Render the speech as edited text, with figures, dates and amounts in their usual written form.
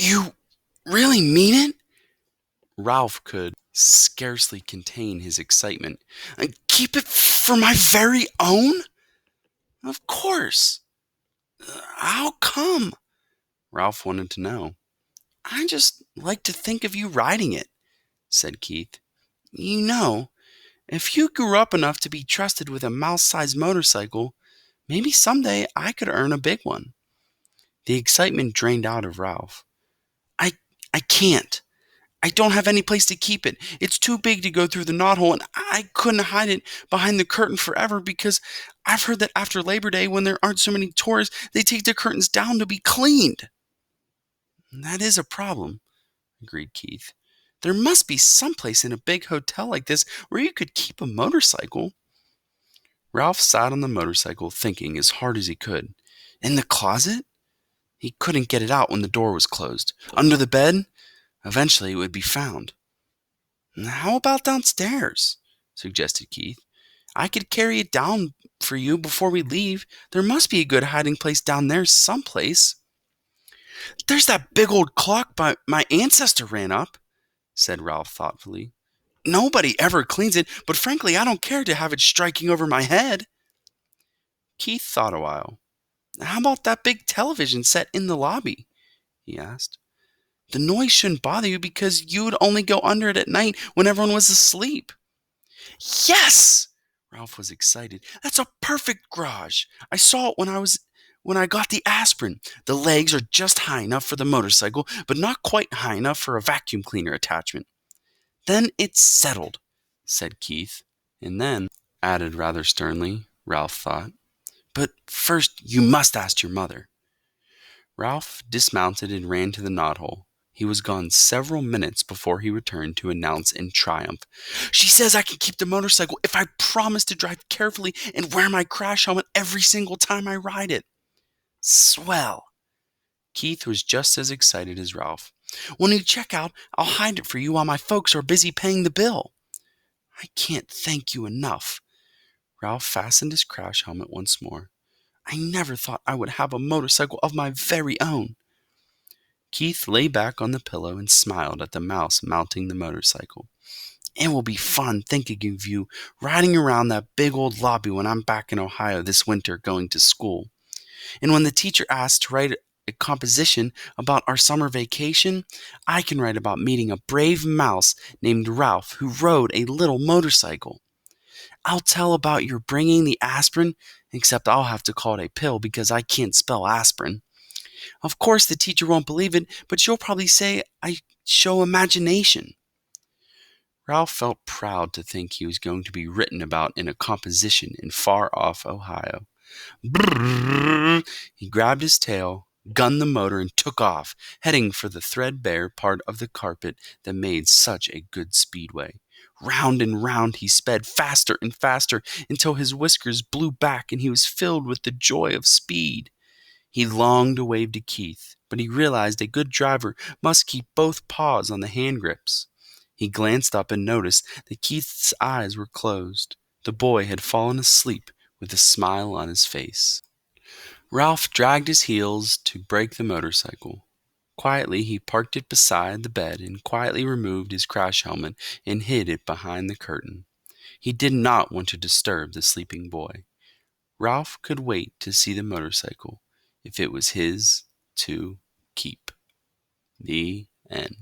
You really mean it? Ralph could scarcely contain his excitement. And keep it for my very own? Of course. How come? Ralph wanted to know. I just like to think of you riding it, said Keith. You know, if you grew up enough to be trusted with a mouse-sized motorcycle, maybe someday I could earn a big one. The excitement drained out of Ralph. I I can't. I don't have any place to keep it. It's too big to go through the knothole, and I couldn't hide it behind the curtain forever because I've heard that after Labor Day, when there aren't so many tourists, they take the curtains down to be cleaned. That is a problem, agreed Keith. There must be some place in a big hotel like this where you could keep a motorcycle. Ralph sat on the motorcycle thinking as hard as he could. In the closet? He couldn't get it out when the door was closed. Under the bed? Eventually it would be found. How about downstairs? Suggested Keith. I could carry it down for you before we leave. There must be a good hiding place down there someplace. There's that big old clock my ancestor ran up, said Ralph thoughtfully. Nobody ever cleans it, but frankly, I don't care to have it striking over my head. Keith thought a while. How about that big television set in the lobby? He asked. The noise shouldn't bother you because you'd only go under it at night when everyone was asleep. Yes! Ralph was excited. That's a perfect garage. I saw it when I got the aspirin. The legs are just high enough for the motorcycle, but not quite high enough for a vacuum cleaner attachment. Then it's settled, said Keith. And then, added rather sternly, Ralph thought, but first you must ask your mother. Ralph dismounted and ran to the knothole. He was gone several minutes before he returned to announce in triumph, She says I can keep the motorcycle if I promise to drive carefully and wear my crash helmet every single time I ride it. Swell. Keith was just as excited as Ralph. When you check out, I'll hide it for you while my folks are busy paying the bill. I can't thank you enough. Ralph fastened his crash helmet once more. I never thought I would have a motorcycle of my very own. Keith lay back on the pillow and smiled at the mouse mounting the motorcycle. It will be fun thinking of you riding around that big old lobby when I'm back in Ohio this winter going to school. And when the teacher asks to write a composition about our summer vacation, I can write about meeting a brave mouse named Ralph who rode a little motorcycle. I'll tell about your bringing the aspirin, except I'll have to call it a pill because I can't spell aspirin. Of course, the teacher won't believe it, but she'll probably say I show imagination. Ralph felt proud to think he was going to be written about in a composition in far-off Ohio. Brrr! He grabbed his tail, gunned the motor, and took off, heading for the threadbare part of the carpet that made such a good speedway. Round and round he sped, faster and faster, until his whiskers blew back and he was filled with the joy of speed. He longed to wave to Keith, but he realized a good driver must keep both paws on the hand grips. He glanced up and noticed that Keith's eyes were closed. The boy had fallen asleep with a smile on his face. Ralph dragged his heels to brake the motorcycle. Quietly he parked it beside the bed and quietly removed his crash helmet and hid it behind the curtain. He did not want to disturb the sleeping boy. Ralph could wait to see the motorcycle, if it was his to keep. The end.